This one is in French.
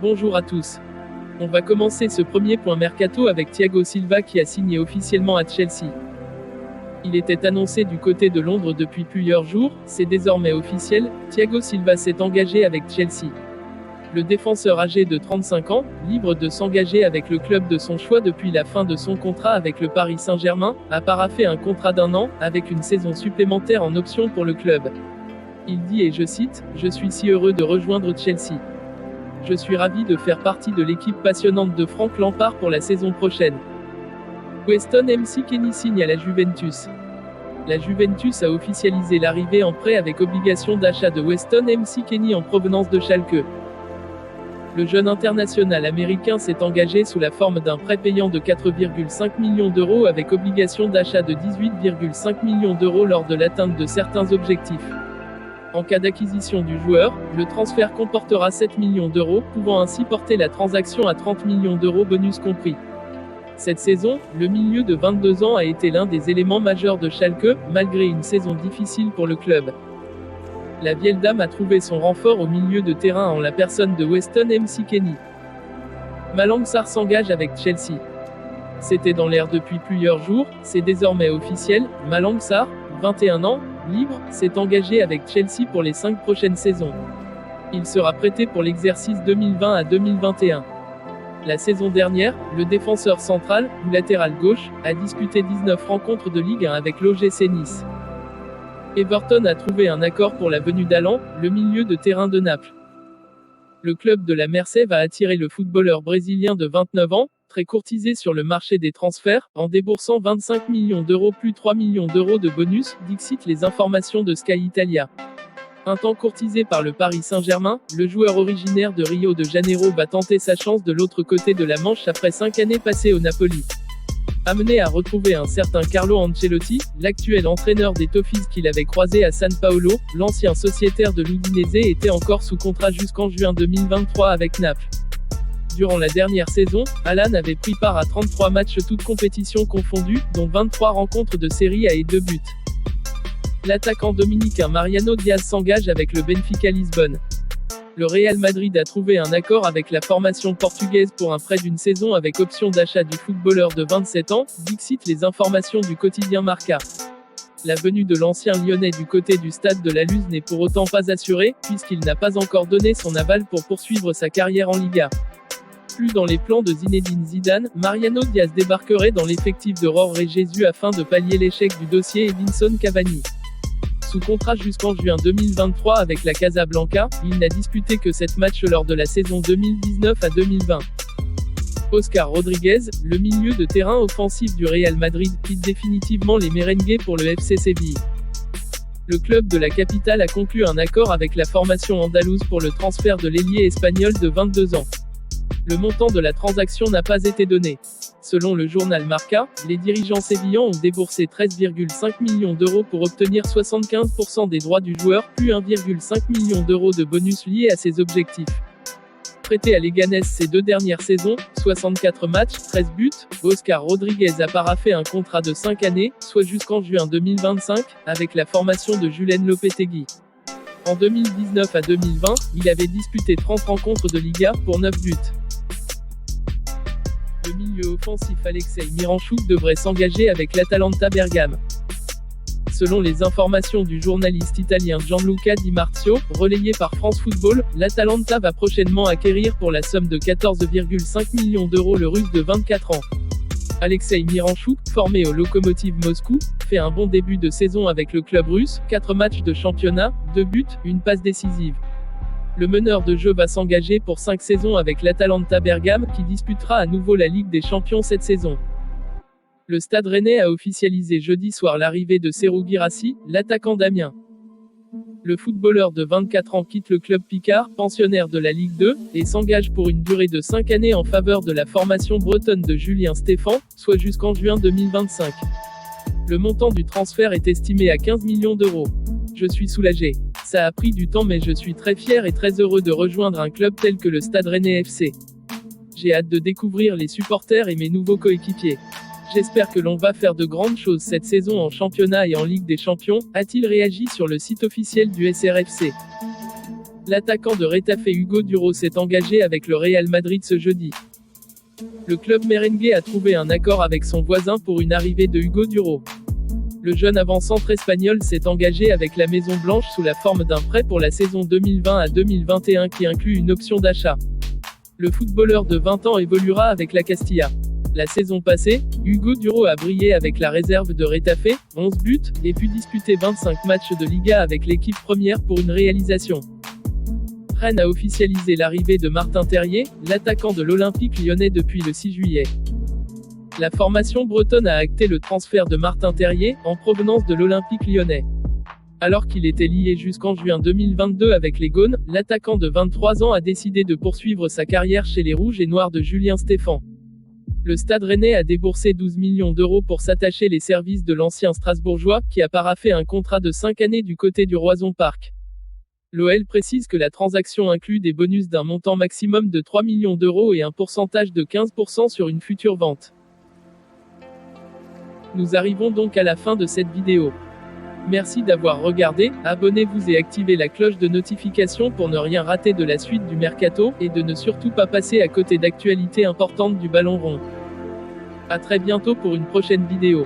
Bonjour à tous. On va commencer ce premier point mercato avec Thiago Silva qui a signé officiellement à Chelsea. Il était annoncé du côté de Londres depuis plusieurs jours, c'est désormais officiel, Thiago Silva s'est engagé avec Chelsea. Le défenseur âgé de 35 ans, libre de s'engager avec le club de son choix depuis la fin de son contrat avec le Paris Saint-Germain, a paraphé un contrat d'1 an, avec une saison supplémentaire en option pour le club. Il dit et je cite, « Je suis si heureux de rejoindre Chelsea. Je suis ravi de faire partie de l'équipe passionnante de Frank Lampard pour la saison prochaine. » Weston McKennie signe à la Juventus. La Juventus a officialisé l'arrivée en prêt avec obligation d'achat de Weston McKennie en provenance de Schalke. Le jeune international américain s'est engagé sous la forme d'un prêt payant de 4,5 millions d'euros avec obligation d'achat de 18,5 millions d'euros lors de l'atteinte de certains objectifs. En cas d'acquisition du joueur, le transfert comportera 7 millions d'euros, pouvant ainsi porter la transaction à 30 millions d'euros bonus compris. Cette saison, le milieu de 22 ans a été l'un des éléments majeurs de Schalke, malgré une saison difficile pour le club. La vieille dame a trouvé son renfort au milieu de terrain en la personne de Weston McKennie. Malang Sarr s'engage avec Chelsea. C'était dans l'air depuis plusieurs jours, c'est désormais officiel, Malang Sarr, 21 ans, libre, s'est engagé avec Chelsea pour les 5 prochaines saisons. Il sera prêté pour l'exercice 2020 à 2021. La saison dernière, le défenseur central, ou latéral gauche, a disputé 19 rencontres de Ligue 1 avec l'OGC Nice. Everton a trouvé un accord pour la venue d'Alan, le milieu de terrain de Naples. Le club de la Mersey va attirer le footballeur brésilien de 29 ans, très courtisé sur le marché des transferts, en déboursant 25 millions d'euros plus 3 millions d'euros de bonus, dixit les informations de Sky Italia. Un temps courtisé par le Paris Saint-Germain, le joueur originaire de Rio de Janeiro va tenter sa chance de l'autre côté de la Manche après 5 années passées au Napoli. Amené à retrouver un certain Carlo Ancelotti, l'actuel entraîneur des Toffees qu'il avait croisé à San Paolo, l'ancien sociétaire de l'Udinese était encore sous contrat jusqu'en juin 2023 avec Naples. Durant la dernière saison, Alan avait pris part à 33 matchs toutes compétitions confondues, dont 23 rencontres de Série A et 2 buts. L'attaquant dominicain Mariano Diaz s'engage avec le Benfica Lisbonne. Le Real Madrid a trouvé un accord avec la formation portugaise pour un prêt d'une saison avec option d'achat du footballeur de 27 ans, dixit les informations du quotidien Marca. La venue de l'ancien Lyonnais du côté du stade de la Luz n'est pour autant pas assurée, puisqu'il n'a pas encore donné son aval pour poursuivre sa carrière en Liga. Plus dans les plans de Zinedine Zidane, Mariano Diaz débarquerait dans l'effectif de Jorge Jesus afin de pallier l'échec du dossier Edinson Cavani. Sous contrat jusqu'en juin 2023 avec la Casablanca, il n'a disputé que 7 matchs lors de la saison 2019 à 2020. Oscar Rodriguez, le milieu de terrain offensif du Real Madrid, quitte définitivement les merengues pour le FC Séville. Le club de la capitale a conclu un accord avec la formation andalouse pour le transfert de l'ailier espagnol de 22 ans. Le montant de la transaction n'a pas été donné. Selon le journal Marca, les dirigeants sévillans ont déboursé 13,5 millions d'euros pour obtenir 75% des droits du joueur, plus 1,5 million d'euros de bonus liés à ses objectifs. Prêté à Leganés ces 2 dernières saisons, 64 matchs, 13 buts, Oscar Rodriguez a paraphé un contrat de 5 années, soit jusqu'en juin 2025, avec la formation de Julen Lopetegui. En 2019 à 2020, il avait disputé 30 rencontres de Liga, pour 9 buts. Le milieu offensif Alexei Miranchuk devrait s'engager avec l'Atalanta Bergame. Selon les informations du journaliste italien Gianluca Di Marzio, relayé par France Football, l'Atalanta va prochainement acquérir pour la somme de 14,5 millions d'euros le Russe de 24 ans. Alexei Miranchuk, formé au Lokomotiv Moscou, fait un bon début de saison avec le club russe, 4 matchs de championnat, 2 buts, une passe décisive. Le meneur de jeu va s'engager pour 5 saisons avec l'Atalanta Bergame, qui disputera à nouveau la Ligue des Champions cette saison. Le Stade Rennais a officialisé jeudi soir l'arrivée de Serhou Guirassy, l'attaquant d'Amiens. Le footballeur de 24 ans quitte le club picard, pensionnaire de la Ligue 2, et s'engage pour une durée de 5 années en faveur de la formation bretonne de Julien Stéphan, soit jusqu'en juin 2025. Le montant du transfert est estimé à 15 millions d'euros. Je suis soulagé. Ça a pris du temps mais je suis très fier et très heureux de rejoindre un club tel que le Stade Rennais FC. J'ai hâte de découvrir les supporters et mes nouveaux coéquipiers. J'espère que l'on va faire de grandes choses cette saison en championnat et en Ligue des Champions, a-t-il réagi sur le site officiel du SRFC. L'attaquant de Retafe Hugo Duro s'est engagé avec le Real Madrid ce jeudi. Le club merengue a trouvé un accord avec son voisin pour une arrivée de Hugo Duro. Le jeune avant-centre espagnol s'est engagé avec la Maison Blanche sous la forme d'un prêt pour la saison 2020 à 2021 qui inclut une option d'achat. Le footballeur de 20 ans évoluera avec la Castilla. La saison passée, Hugo Duro a brillé avec la réserve de Retafe, 11 buts, et pu disputer 25 matchs de Liga avec l'équipe première pour une réalisation. Rennes a officialisé l'arrivée de Martin Terrier, l'attaquant de l'Olympique lyonnais depuis le 6 juillet. La formation bretonne a acté le transfert de Martin Terrier, en provenance de l'Olympique lyonnais. Alors qu'il était lié jusqu'en juin 2022 avec les Gaunes, l'attaquant de 23 ans a décidé de poursuivre sa carrière chez les Rouges et Noirs de Julien Stéphan. Le Stade Rennais a déboursé 12 millions d'euros pour s'attacher les services de l'ancien Strasbourgeois, qui a paraphé un contrat de 5 années du côté du Roison Park. L'OL précise que la transaction inclut des bonus d'un montant maximum de 3 millions d'euros et un pourcentage de 15% sur une future vente. Nous arrivons donc à la fin de cette vidéo. Merci d'avoir regardé, abonnez-vous et activez la cloche de notification pour ne rien rater de la suite du mercato, et de ne surtout pas passer à côté d'actualités importantes du ballon rond. À très bientôt pour une prochaine vidéo.